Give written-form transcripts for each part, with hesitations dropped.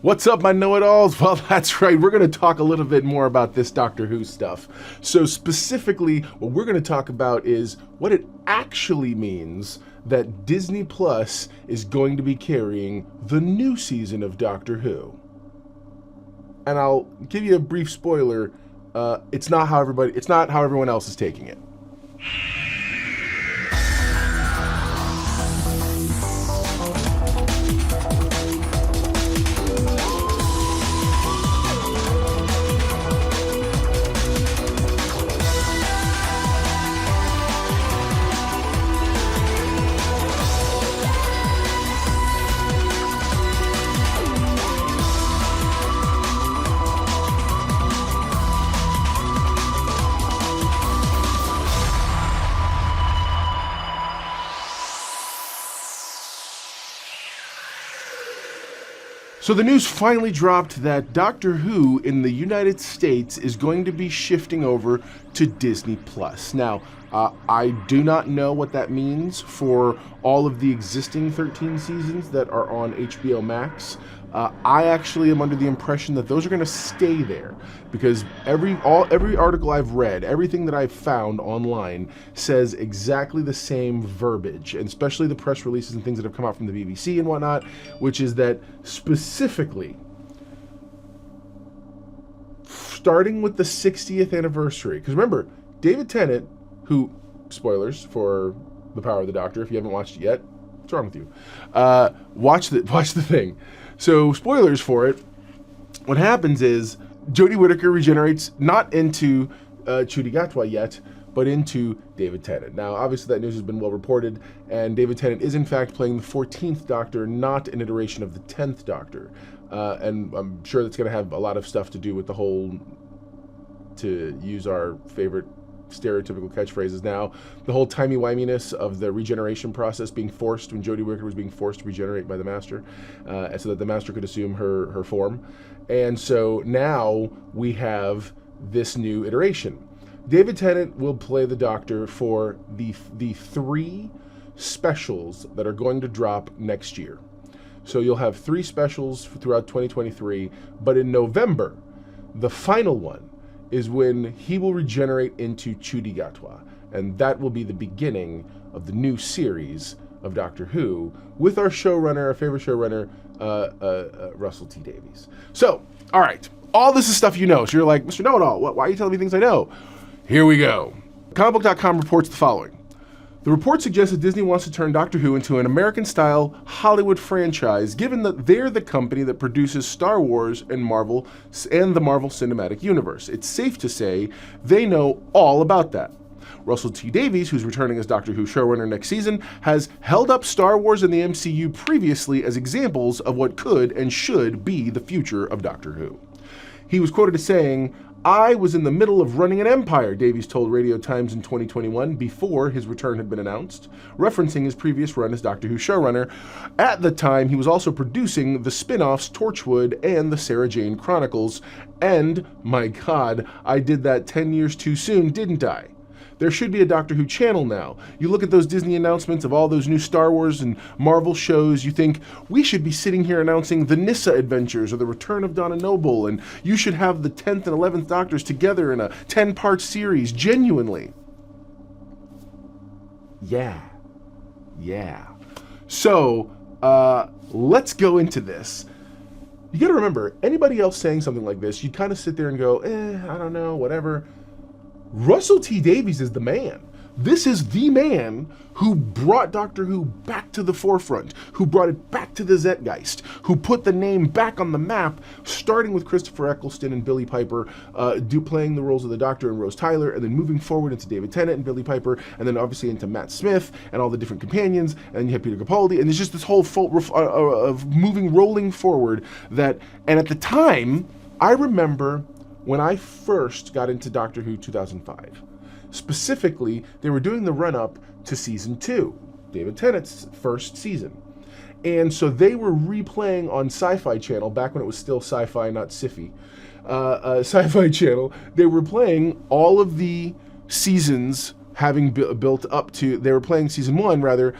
What's up, my know-it-alls? Well, that's right. We're going to talk a little bit more about this Doctor Who stuff. So specifically, what we're going to talk about is what it actually means that Disney Plus is going to be carrying the new season of Doctor Who. And I'll give you a brief spoiler. It's not how everyone else is taking it. So the news finally dropped that Doctor Who in the United States is going to be shifting over to Disney Plus. Now, I do not know what that means for all of the existing 13 seasons that are on HBO Max. I actually am under the impression that those are going to stay there because every article I've read, everything that I've found online says exactly the same verbiage, and especially the press releases and things that have come out from the BBC and whatnot, which is that specifically, starting with the 60th anniversary, because remember, David Tennant, who, spoilers for The Power of the Doctor, if you haven't watched it yet, what's wrong with you? Watch the thing. So, spoilers for it. What happens is Jodie Whittaker regenerates not into Ncuti Gatwa yet, but into David Tennant. Now, obviously, that news has been well reported, and David Tennant is in fact playing the 14th Doctor, not an iteration of the 10th Doctor. And I'm sure that's going to have a lot of stuff to do with the whole, to use our favorite stereotypical catchphrases now, the whole timey-wiminess of the regeneration process being forced when Jodie Whittaker was being forced to regenerate by the Master, so that the Master could assume her form. And so now we have this new iteration. David Tennant will play the Doctor for the three specials that are going to drop next year. So you'll have three specials throughout 2023, but in November, the final one is when he will regenerate into Ncuti Gatwa, and that will be the beginning of the new series of Doctor Who with our showrunner, our favorite showrunner, Russell T Davies. So, all right, all this is stuff you know. So you're like, Mr. Know-It-All, why are you telling me things I know? Here we go. Comicbook.com reports the following. The report suggests that Disney wants to turn Doctor Who into an American-style Hollywood franchise, given that they're the company that produces Star Wars and Marvel and the Marvel Cinematic Universe. It's safe to say they know all about that. Russell T Davies, who's returning as Doctor Who showrunner next season, has held up Star Wars and the MCU previously as examples of what could and should be the future of Doctor Who. He was quoted as saying, "I was in the middle of running an empire," Davies told Radio Times in 2021 before his return had been announced, referencing his previous run as Doctor Who showrunner. At the time, he was also producing the spin-offs Torchwood and the Sarah Jane Chronicles, and, my God, I did that 10 years too soon, didn't I? There should be a Doctor Who channel now. You look at those Disney announcements of all those new Star Wars and Marvel shows, you think, we should be sitting here announcing the Nyssa Adventures or the Return of Donna Noble, and you should have the 10th and 11th Doctors together in a 10-part series, genuinely. Yeah. So, let's go into this. You gotta remember, anybody else saying something like this, you'd kind of sit there and go, I don't know, whatever. Russell T Davies is the man. This is the man who brought Doctor Who back to the forefront, who brought it back to the Zeitgeist, who put the name back on the map, starting with Christopher Eccleston and Billie Piper playing the roles of the Doctor and Rose Tyler, and then moving forward into David Tennant and Billie Piper, and then obviously into Matt Smith and all the different companions, and you have Peter Capaldi, and there's just this whole of rolling forward that, and at the time, I remember when I first got into Doctor Who 2005. Specifically, they were doing the run-up to Season 2, David Tennant's first season. And so they were replaying on Sci-Fi Channel, back when it was still Sci-Fi, not Sci-Fi, Sci-Fi Channel, they were playing all of the seasons having built up to, they were playing season 1 rather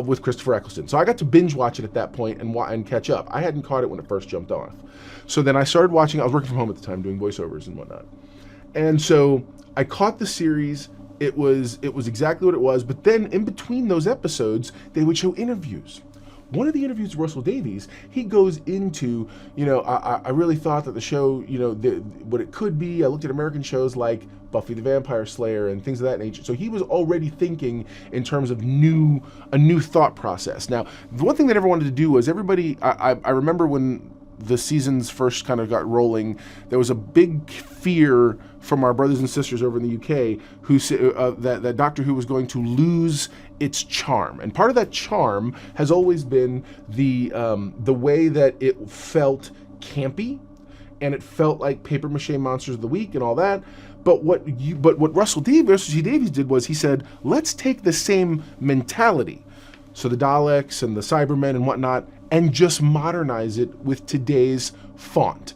with Christopher Eccleston. So I got to binge watch it at that point and catch up. I hadn't caught it when it first jumped off. So then I started watching. I was working from home at the time doing voiceovers and whatnot. And so I caught the series. It was exactly what it was. But then in between those episodes, they would show interviews. One of the interviews with Russell Davies, he goes into, I really thought that the show, what it could be. I looked at American shows like Buffy the Vampire Slayer and things of that nature. So he was already thinking in terms of a new thought process. Now, the one thing they never wanted to do was I remember when the seasons first kind of got rolling, there was a big fear from our brothers and sisters over in the UK who said that Doctor Who was going to lose its charm. And part of that charm has always been the way that it felt campy, and it felt like paper mache monsters of the week and all that. But what Russell T. Davies did was he said, let's take the same mentality, so the Daleks and the Cybermen and whatnot, and just modernize it with today's font.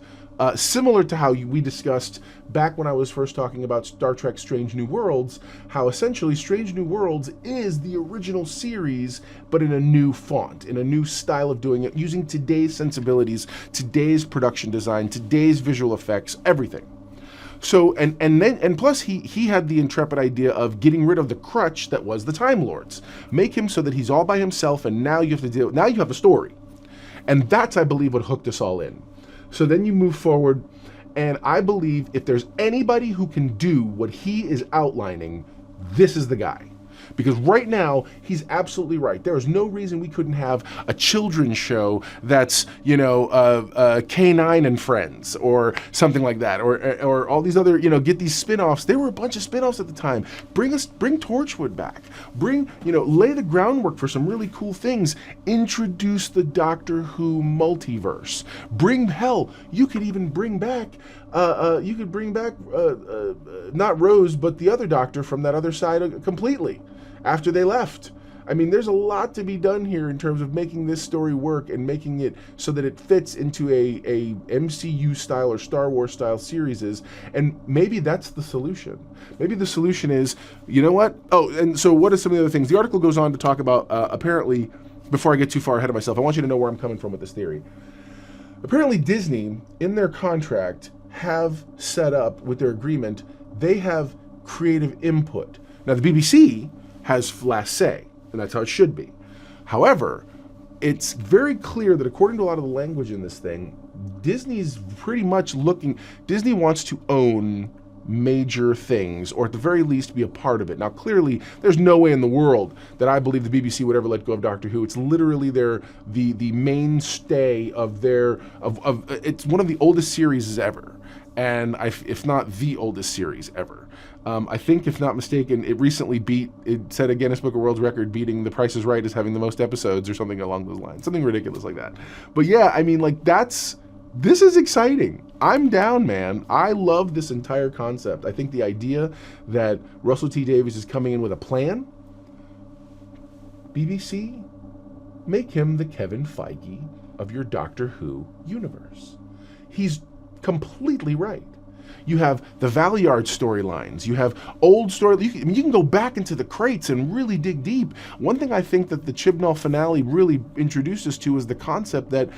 Similar to how we discussed back when I was first talking about Star Trek Strange New Worlds, how essentially Strange New Worlds is the original series, but in a new font, in a new style of doing it, using today's sensibilities, today's production design, today's visual effects, everything. So, and plus he had the intrepid idea of getting rid of the crutch that was the Time Lords. Make him so that he's all by himself, and now you have a story. And that's, I believe, what hooked us all in. So then you move forward, and I believe if there's anybody who can do what he is outlining, this is the guy. Because right now, he's absolutely right. There is no reason we couldn't have a children's show that's, K9 and Friends or something like that, or all these other, get these spin-offs. There were a bunch of spin-offs at the time. Bring Torchwood back. Lay the groundwork for some really cool things. Introduce the Doctor Who multiverse. You could even bring back, not Rose, but the other Doctor from that other side completely after they left. I mean, there's a lot to be done here in terms of making this story work and making it so that it fits into a MCU style or Star Wars style series. And maybe that's the solution. Maybe the solution is, you know what? Oh, and so what are some of the other things? The article goes on to talk about, apparently, before I get too far ahead of myself, I want you to know where I'm coming from with this theory. Apparently Disney, in their contract, have set up with their agreement, they have creative input. Now, the BBC has last say, and that's how it should be. However, it's very clear that according to a lot of the language in this thing, Disney wants to own major things, or at the very least be a part of it. Now, clearly, there's no way in the world that I believe the BBC would ever let go of Doctor Who. It's literally the mainstay of it's one of the oldest series ever, and if not the oldest series ever. I think, if not mistaken, it set a Guinness Book of World Record beating The Price is Right as having the most episodes or something along those lines. Something ridiculous like that. But yeah, I mean, this is exciting. I'm down, man. I love this entire concept. I think the idea that Russell T. Davies is coming in with a plan, BBC, make him the Kevin Feige of your Doctor Who universe. He's completely right. You have the Valeyard storylines. You have old stories. You can go back into the crates and really dig deep. One thing I think that the Chibnall finale really introduced us to is the concept that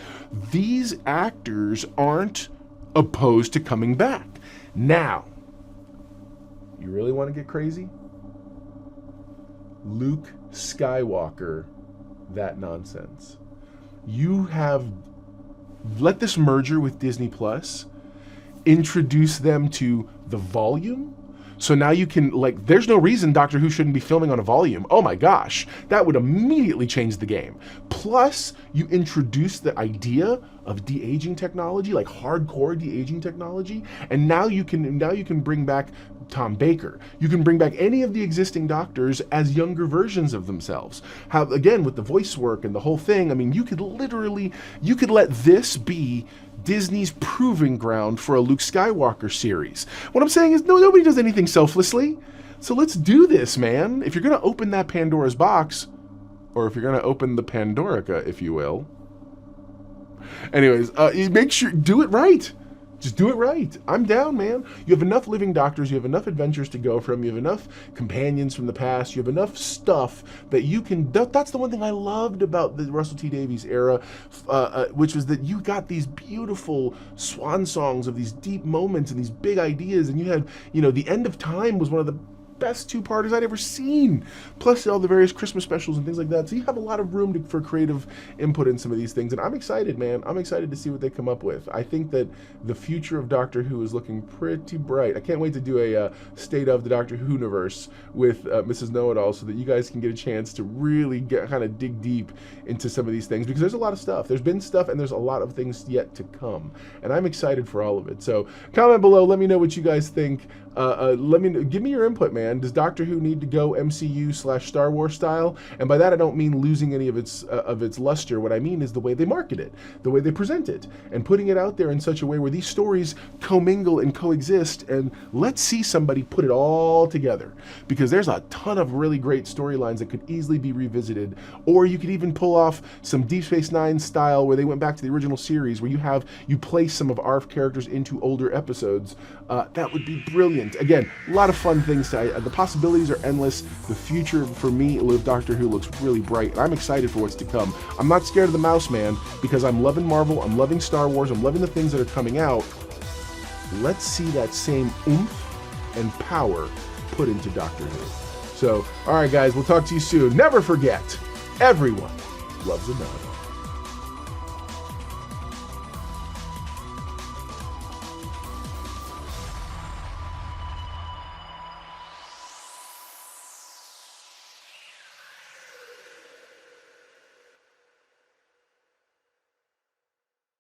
these actors aren't opposed to coming back. Now, you really want to get crazy? Luke Skywalker, that nonsense. You have let this merger with Disney Plus introduce them to the volume. So now you can, there's no reason Doctor Who shouldn't be filming on a volume. Oh my gosh, that would immediately change the game. Plus, you introduce the idea of de-aging technology, like hardcore de-aging technology, and now you can bring back Tom Baker. You can bring back any of the existing Doctors as younger versions of themselves. Again, with the voice work and the whole thing, I mean, you could let this be Disney's proving ground for a Luke Skywalker series. What I'm saying is, nobody does anything selflessly. So let's do this, man. If you're going to open that Pandora's box, or if you're going to open the Pandorica, if you will. Anyways, make sure, do it right. Just do it right. I'm down, man. You have enough living doctors. You have enough adventures to go from. You have enough companions from the past. You have enough stuff that you can... That's the one thing I loved about the Russell T Davies era, which was that you got these beautiful swan songs of these deep moments and these big ideas. And you had, The End of Time was one of the best two-parters I'd ever seen, plus all the various Christmas specials and things like that. So you have a lot of room for creative input in some of these things, and I'm excited, man. I'm excited to see what they come up with. I think that the future of Doctor Who is looking pretty bright. I can't wait to do a state of the Doctor Who universe with Mrs. Know-It-All, so that you guys can get a chance to really kind of dig deep into some of these things, because there's a lot of stuff. There's been stuff, and there's a lot of things yet to come, and I'm excited for all of it. So comment below. Let me know what you guys think. Give me your input, man. Does Doctor Who need to go MCU/Star Wars style? And by that, I don't mean losing any of its luster. What I mean is the way they market it, the way they present it, and putting it out there in such a way where these stories commingle and coexist. And let's see somebody put it all together, because there's a ton of really great storylines that could easily be revisited. Or you could even pull off some Deep Space Nine style, where they went back to the original series, where you place some of ARF characters into older episodes. That would be brilliant. Again, a lot of fun things. The possibilities are endless. The future for me with Doctor Who looks really bright, and I'm excited for what's to come. I'm not scared of the mouse, man, because I'm loving Marvel, I'm loving Star Wars, I'm loving the things that are coming out. Let's see that same oomph and power put into Doctor Who. So, all right, guys, we'll talk to you soon. Never forget, everyone loves a know-it-all.